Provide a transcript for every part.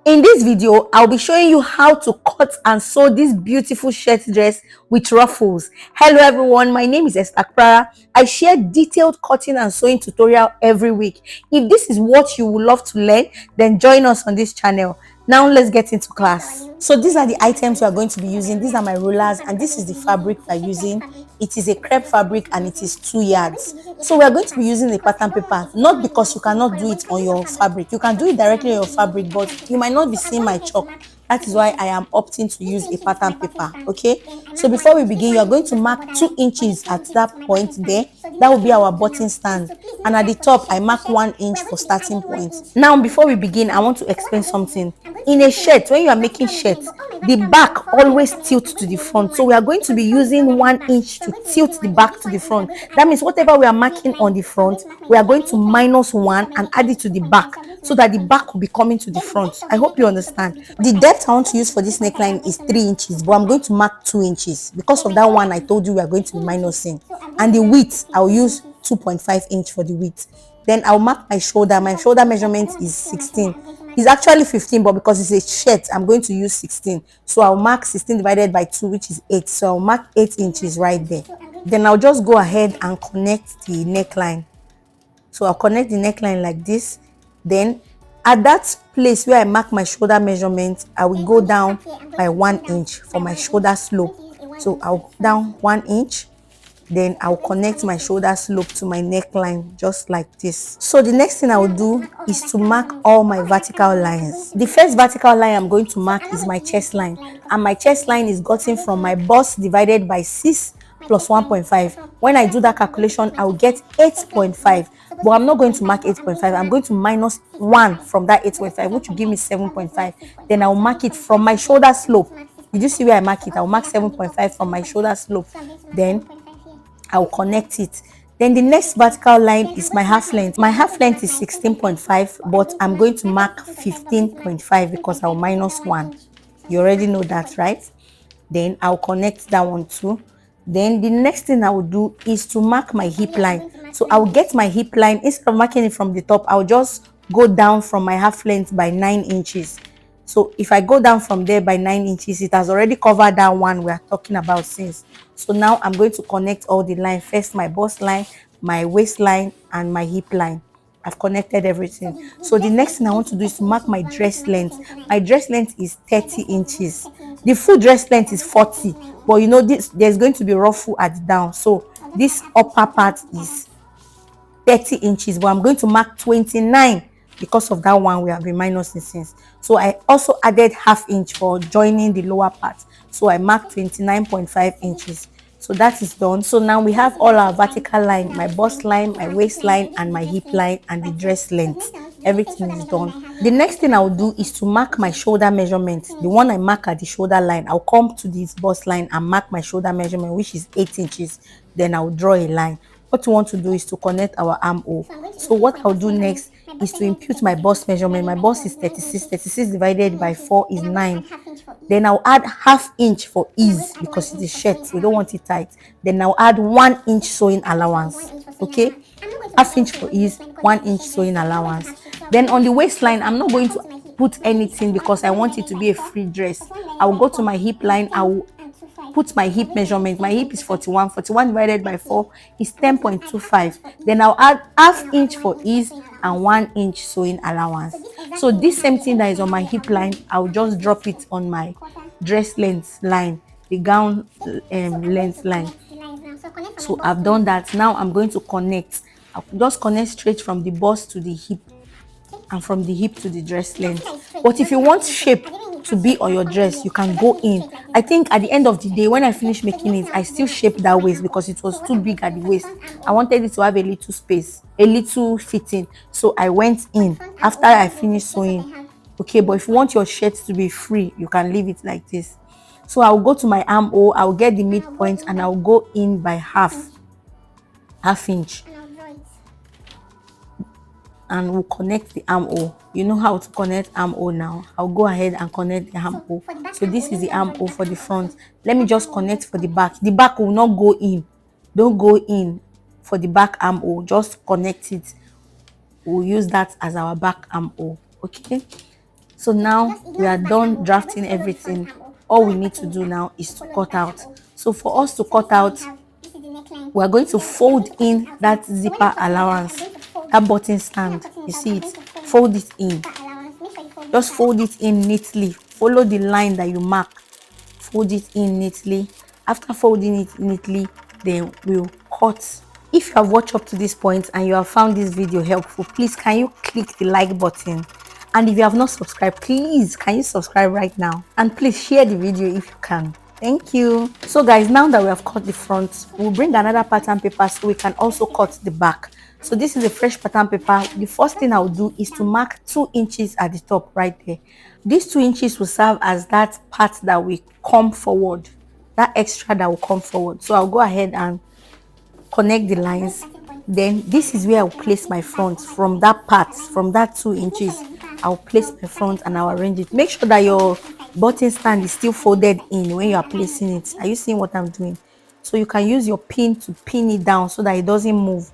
In this video, I'll be showing you how to cut and sew this beautiful shirt dress with ruffles. Hello everyone, my name is Esther. I share detailed cutting and sewing tutorial every week. If this is what you would love to learn, then join us on this channel. Now let's get into class. So these are the items we are going to be using. These are my rulers and this is the fabric we are using. It is a crepe fabric and it is 2 yards. So we are going to be using a pattern paper, not because you cannot do it on your fabric. You can do it directly on your fabric, but you might not be seeing my chalk. That is why I am opting to use a pattern paper. Okay, so before we begin, you are going to mark 2 inches at that point there. That will be our button stand, and at the top I mark 1 inch for starting point. Now before we begin, I want to explain something. In a shirt, when you are making shirts, the back always tilts to the front, so we are going to be using 1 inch to tilt the back to the front. That means whatever we are marking on the front, we are going to minus 1 and add it to the back, so that the back will be coming to the front. I hope you understand. The depth I want to use for this neckline is 3 inches, but I'm going to mark 2 inches because of that one I told you we are going to be minusing. And the width, I'll use 2.5 inch for the width. Then I'll mark my shoulder. My shoulder measurement is 16. It's actually 15, but because it's a shirt, I'm going to use 16. So I'll mark 16 divided by 2, which is 8. So I'll mark 8 inches right there. Then I'll just go ahead and connect the neckline. So I'll connect the neckline like this. Then at that place where I mark my shoulder measurement, I will go down by 1 inch for my shoulder slope. So I'll go down 1 inch. Then I'll connect my shoulder slope to my neckline just like this. So the next thing I will do is to mark all my vertical lines. The first vertical line I'm going to mark is my chest line, and my chest line is gotten from my bust divided by 6 plus 1.5. When I do that calculation, I will get 8.5, but I'm not going to mark 8.5. I'm going to minus 1 from that 8.5, which will give me 7.5. Then I'll mark it from my shoulder slope. Did you see where I mark it? I'll mark 7.5 from my shoulder slope. Then I'll connect it. Then the next vertical line is my half length. My half length is 16.5, but I'm going to mark 15.5 because I'll minus 1. You already know that, right? Then I'll connect that one too. Then the next thing I will do is to mark my hip line. So I'll get my hip line. Instead of marking it from the top, I'll just go down from my half length by 9 inches. So if I go down from there by 9 inches, it has already covered that one we are talking about since. So now I'm going to connect all the line. First my bust line, my waistline, and my hip line. I've connected everything. So the next thing I want to do is to mark my dress length. My dress length is 30 inches. The full dress length is 40, but you know this, there's going to be ruffle at the down. So this upper part is 30 inches, but I'm going to mark 29 because of that one we have been minusing since. So I also added half inch for joining the lower part. So I marked 29.5 inches. So that is done. So now we have all our vertical line, my bust line, my waistline, and my hip line, and the dress length. Everything is done. The next thing I will do is to mark my shoulder measurement. The one I mark at the shoulder line, I'll come to this bust line and mark my shoulder measurement, which is 8 inches. Then I'll draw a line. What we want to do is to connect our armhole. So what I'll do next is to impute my bust measurement. My bust is 36. 36 divided by 4 is 9. Then I'll add half inch for ease because it's a shirt. We don't want it tight. Then I'll add 1 inch sewing allowance. Okay, half inch for ease, 1 inch sewing allowance. Then on the waistline, I'm not going to put anything because I want it to be a free dress. I'll go to my hip line. I will put my hip measurement. My hip is 41. 41 divided by 4 is 10.25. Then I'll add half inch for ease and 1 inch sewing allowance. So this same thing that is on my hip line, I'll just drop it on my dress length line, the gown length line. So I've done that. Now I'm going to connect. I'll just connect straight from the bust to the hip and from the hip to the dress length. But if you want shape to be on your dress, you can go in. I think at the end of the day, when I finished making it, I still shaped that waist because it was too big at the waist. I wanted it to have a little space, a little fitting. So I went in after I finished sewing. Okay, but if you want your shirt to be free, you can leave it like this. So I'll go to my armhole, I'll get the midpoint, and I'll go in by half inch. And we'll connect the armhole. You know how to connect armhole now. I'll go ahead and connect the armhole. So this is the armhole for the front. Let me just connect for the back. The back will not go in. Don't go in for the back armhole. Just connect it. We'll use that as our back armhole. Okay. So now we are done drafting everything. All we need to do now is to cut out. So for us to cut out, we are going to fold in that zipper allowance, that button stand. You see it? Fold it in. Just fold it in neatly. Follow the line that you mark. Fold it in neatly. After folding it neatly, then we'll cut. If you have watched up to this point and you have found this video helpful, please can you click the like button? And if you have not subscribed, please can you subscribe right now? And please share the video if you can. Thank you. So guys, now that we have cut the front, we'll bring another pattern paper so we can also cut the back. So this is a fresh pattern paper. The first thing I'll do is to mark 2 inches at the top right there. These 2 inches will serve as that part that will come forward, that extra that will come forward. So I'll go ahead and connect the lines. Then this is where I'll place my front. From that part, from that 2 inches, I'll place my front and I'll arrange it. Make sure that your button stand is still folded in when you are placing it. Are you seeing what I'm doing? So you can use your pin to pin it down so that it doesn't move.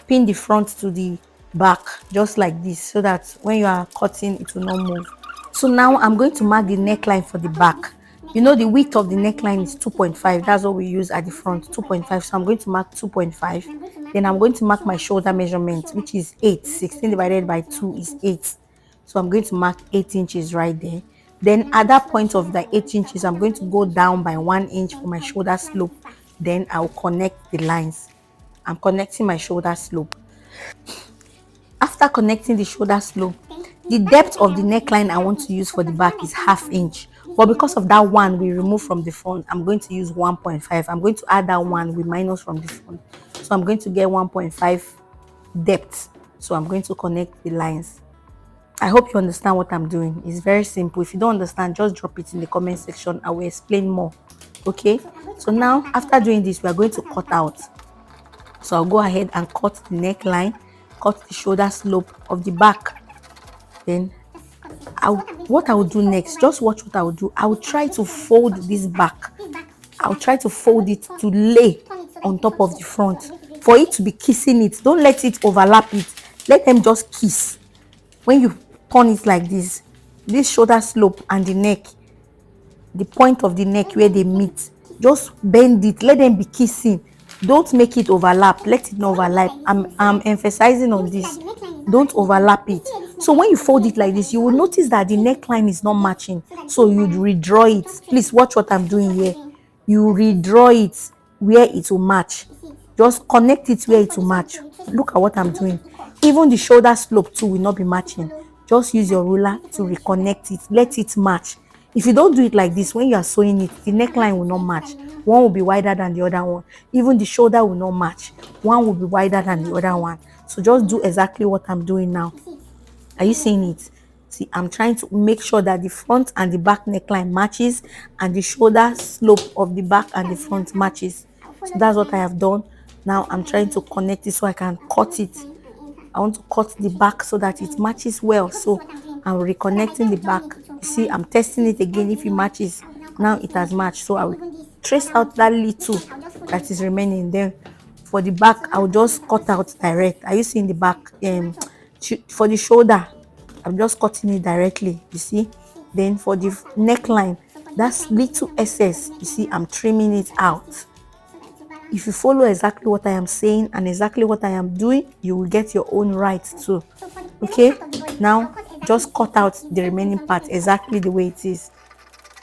Pin the front to the back just like this so that when you are cutting it will not move. So now I'm going to mark the neckline for the back. You know the width of the neckline is 2.5. That's what we use at the front, 2.5. So I'm going to mark 2.5. Then I'm going to mark my shoulder measurement, which is 8. 16 divided by 2 is 8. So I'm going to mark 8 inches right there. Then at that point of the 8 inches, I'm going to go down by 1 inch for my shoulder slope. Then I'll connect the lines. I'm connecting my shoulder slope. After connecting the shoulder slope, the depth of the neckline I want to use for the back is 1/2 inch. But because of that one we remove from the front, I'm going to use 1.5. I'm going to add that one we minus from the front. So I'm going to get 1.5 depth. So I'm going to connect the lines. I hope you understand what I'm doing. It's very simple. If you don't understand, just drop it in the comment section. I will explain more. Okay? So now, after doing this, we are going to cut out. So I'll go ahead and cut the neckline, cut the shoulder slope of the back. Then what I will do next, just watch what I will do. I will try to fold this back. I'll try to fold it to lay on top of the front for it to be kissing it. Don't let it overlap it. Let them just kiss. When you turn it like this shoulder slope and the neck, the point of the neck where they meet, just bend it. Let them be kissing. Don't make it overlap. Let it not overlap. I'm emphasizing on this. Don't overlap it. So when you fold it like this, you will notice that the neckline is not matching. So you redraw it. Please watch what I'm doing here. You redraw it where it will match. Just connect it where it will match. Look at what I'm doing. Even the shoulder slope too will not be matching. Just use your ruler to reconnect it. Let it match. If you don't do it like this, when you are sewing it, the neckline will not match. One will be wider than the other one. Even the shoulder will not match. One will be wider than the other one. So just do exactly what I'm doing now. Are you seeing it? See, I'm trying to make sure that the front and the back neckline matches and the shoulder slope of the back and the front matches. So that's what I have done. Now I'm trying to connect it so I can cut it. I want to cut the back so that it matches well. So I'm reconnecting the back. You see, I'm testing it again if it matches. Now it has matched. So I will trace out that little that is remaining. Then for the back, I'll just cut out direct. Are you seeing the back? For the shoulder, I'm just cutting it directly. You see. Then for the neckline, that's little excess. You see, I'm trimming it out. If you follow exactly what I am saying and exactly what I am doing, you will get your own right too. Okay, now just cut out the remaining part exactly the way it is.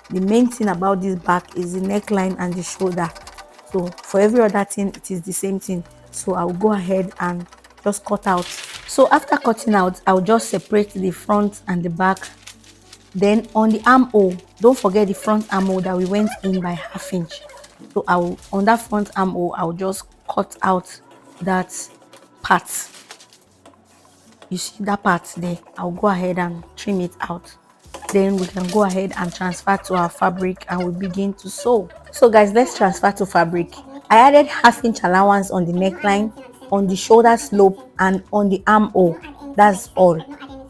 The main thing about this back is the neckline and the shoulder. So for every other thing, it is the same thing. So I'll go ahead and just cut out. So after cutting out, I'll just separate the front and the back. Then on the armhole, don't forget the front armhole that we went in by 1/2 inch. So on that front armhole, I'll just cut out that part. You see that part there? I'll go ahead and trim it out. Then we can go ahead and transfer to our fabric and we begin to sew. So guys, let's transfer to fabric. I added 1/2 inch allowance on the neckline, on the shoulder slope, and on the armhole. That's all.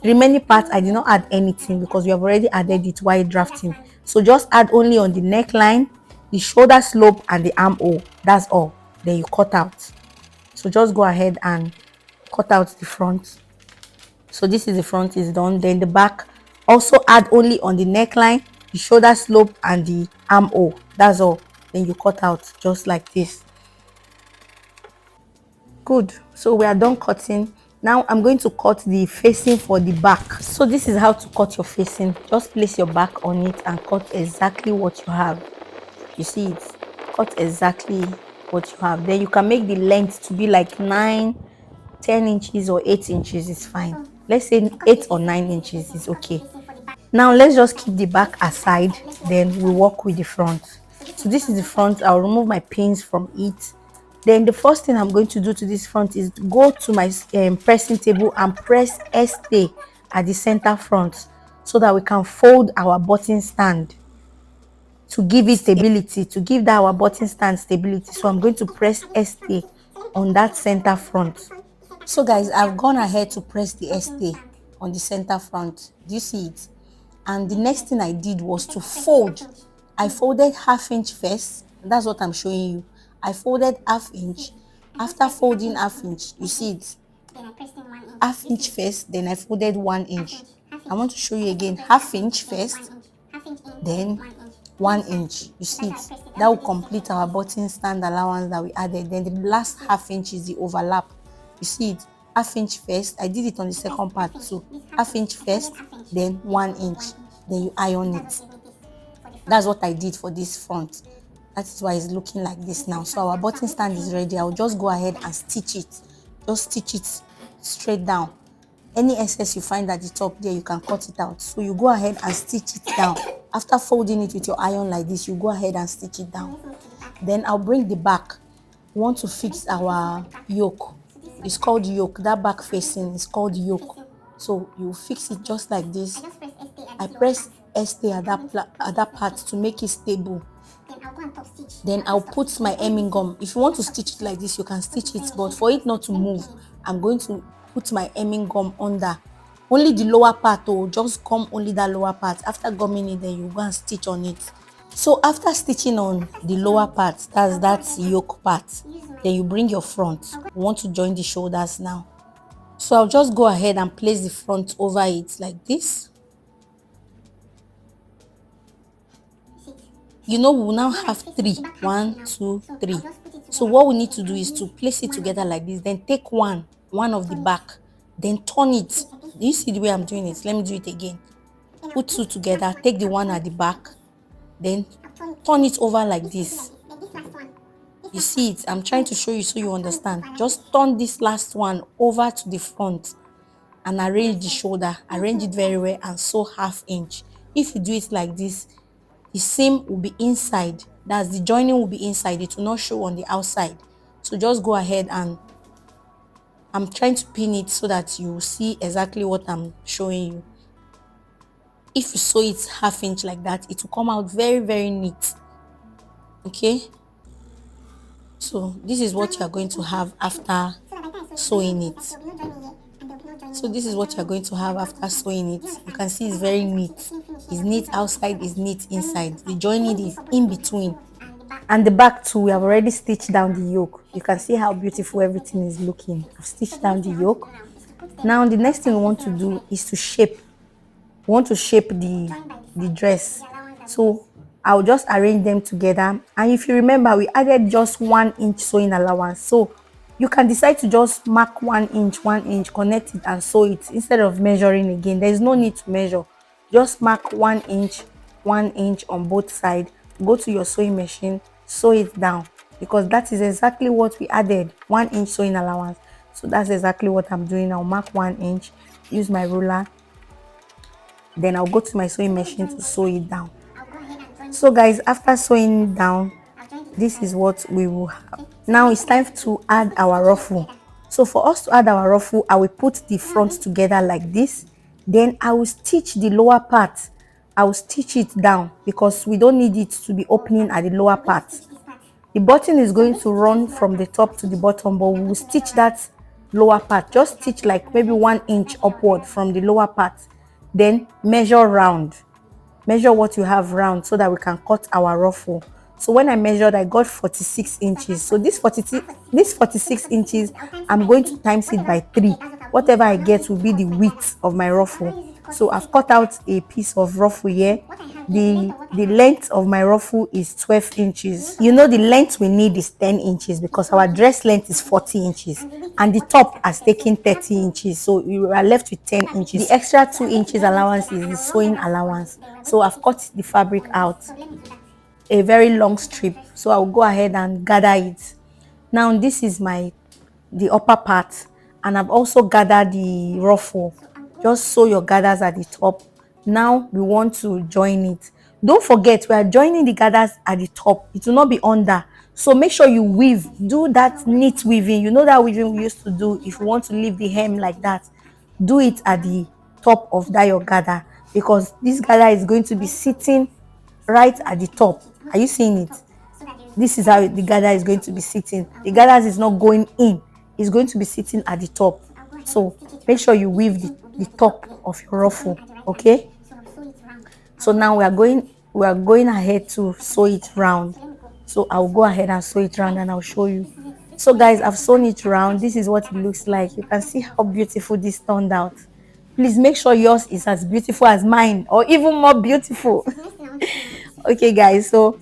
Remaining part, I did not add anything because we have already added it while drafting. So just add only on the neckline, the shoulder slope, and the armhole. That's all. Then you cut out. So just go ahead and cut out the front. So this is the front is done. Then the back, Also add only on the neckline, the shoulder slope, and the armhole. That's all. Then you cut out just like this. Good. So we are done cutting. Now I'm going to cut the facing for the back. So this is how to cut your facing. Just place your back on it and cut exactly what you have. You see it? Cut exactly what you have. Then you can make the length to be like 9, 10 inches or 8 inches is fine. Let's say 8 or 9 inches is okay. Now let's just keep the back aside, then we work with the front. So this is the front. I'll remove my pins from it. Then the first thing I'm going to do to this front is go to my pressing table and press stay at the center front so that we can fold our button stand to give it stability, to give that our button stand stability. So I'm going to press stay on that center front. So guys, I've gone ahead to press the stay on the center front. Do you see it? And the next thing I did was to fold. I folded ½ inch first. That's what I'm showing you. I folded ½ inch. After folding ½ inch, you see it, ½ inch first, then I folded 1 inch. I want to show you again, ½ inch first, then 1 inch. You see it? That will complete our button stand allowance that we added. Then the last ½ inch is the overlap. You see it? ½ inch first. I did it on the second part too. ½ inch first, then 1 inch. Then you iron it. That's what I did for this front. That is why it's looking like this now. So our button stand is ready. I'll just go ahead and stitch it. Just stitch it straight down. Any excess you find at the top there, you can cut it out. So you go ahead and stitch it down. After folding it with your iron like this, you go ahead and stitch it down. Then I'll bring the back. We want to fix our yoke. It's called yoke. That back facing is called yoke. So you fix it just like this. I press stay at that part to make it stable. Then I'll put my hemming gum. If you want to stitch it like this, you can stitch it, but for it not to move, I'm going to put my hemming gum under. Only the lower part, oh, just gum only that lower part. After gumming it, then you go and stitch on it. So after stitching on the lower part, that's yoke part, then you bring your front. You want to join the shoulders now. So I'll just go ahead and place the front over it like this. You know, we'll now have 3. 1, 2, 3. So what we need to do is to place it together like this. Then take one of the back. Then turn it. Do you see the way I'm doing it? Let me do it again. Put 2 together. Take the one at the back. Then turn it over like this. You see it? I'm trying to show you so you understand. Just turn this last one over to the front and arrange the shoulder. Arrange it very well and sew ½ inch. If you do it like this, the seam will be inside. That's the joining will be inside. It will not show on the outside. So just go ahead and I'm trying to pin it so that you see exactly what I'm showing you. If you sew it ½ inch like that, it will come out very, very neat. Okay. So this is what you are going to have after sewing it. So this is what you're going to have after sewing it. You can see it's very neat. It's neat outside, it's neat inside. The joining is in between. And the back too, we have already stitched down the yoke. You can see how beautiful everything is looking. I've stitched down the yoke. Now the next thing we want to do is to shape. We want to shape the dress. So I'll just arrange them together. And if you remember, we added just 1 inch sewing allowance. So you can decide to just mark 1 inch, connect it and sew it instead of measuring again. There's no need to measure. Just mark 1 inch, 1 inch on both sides. Go to your sewing machine, sew it down, because that is exactly what we added, 1 inch sewing allowance. So that's exactly what I'm doing. I'll mark 1 inch, use my ruler, then I'll go to my sewing machine to sew it down. So guys, after sewing it down, this is what we will have. Now it's time to add our ruffle. So for us to add our ruffle, I will put the front together like this. Then I will stitch the lower part. I will stitch it down because we don't need it to be opening at the lower part. The button is going to run from the top to the bottom, but we will stitch that lower part. Just stitch like maybe 1 inch upward from the lower part. Then measure round. Measure what you have round so that we can cut our ruffle. So when I measured, I got 46 inches. So this 46 inches, I'm going to times it by 3. Whatever I get will be the width of my ruffle. So I've cut out a piece of ruffle here. The length of my ruffle is 12 inches. You know, the length we need is 10 inches because our dress length is 40 inches and the top has taken 30 inches, so we are left with 10 inches. The extra 2 inches allowance is the sewing allowance. So I've cut the fabric out, a very long strip, so I'll go ahead and gather it. Now this is the upper part, and I've also gathered the ruffle. Just sew your gathers at the top. Now we want to join it. Don't forget, we are joining the gathers at the top. It will not be under, so make sure you weave. Do that neat weaving. You know that weaving we used to do if you want to leave the hem like that. Do it at the top of that your gather, because this gather is going to be sitting right at the top. Are you seeing it? This is how the gather is going to be sitting. The gather is not going in, it's going to be sitting at the top. So make sure you weave the top of your ruffle. Okay, so now we are going ahead to sew it round. So I'll go ahead and sew it round and I'll show you. So guys, I've sewn it round. This is what it looks like. You can see how beautiful this turned out. Please make sure yours is as beautiful as mine, or even more beautiful. Okay guys, so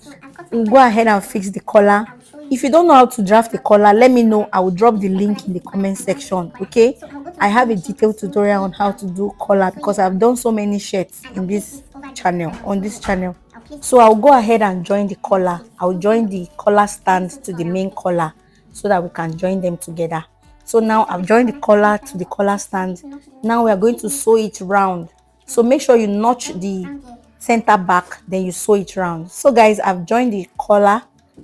we'll go ahead and fix the collar. If you don't know how to draft the collar, let me know. I will drop the link in the comment section. Okay, I have a detailed tutorial on how to do collar because I've done so many shirts in this channel, on this channel. So I'll go ahead and join the collar. I'll join the collar stand to the main collar so that we can join them together. So now I've joined the collar to the collar stand. Now we are going to sew it round. So make sure you notch the center back, then you sew it round. So guys, I've joined the collar.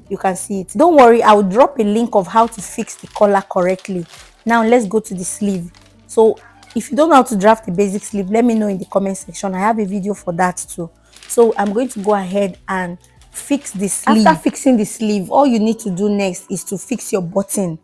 You can see it. Don't worry, I will drop a link of how to fix the collar correctly. Now let's go to the sleeve. So if you don't know how to draft the basic sleeve, let me know in the comment section. I have a video for that too. So I'm going to go ahead and fix the sleeve. After fixing the sleeve, all you need to do next is to fix your button.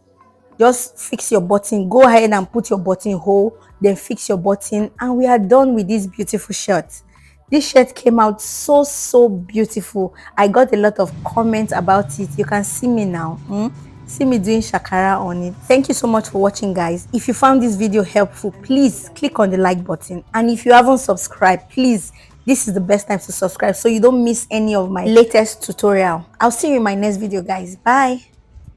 Just fix your button. Go ahead and put your button hole, then fix your button, and we are done with this beautiful shirt. This shirt came out so beautiful. I got a lot of comments about it. You can see me now. See me doing shakara on it. Thank you so much for watching, guys. If you found this video helpful, please click on the like button, and if you haven't subscribed, please, this is the best time to subscribe so you don't miss any of my latest tutorial. I'll see you in my next video, guys. Bye.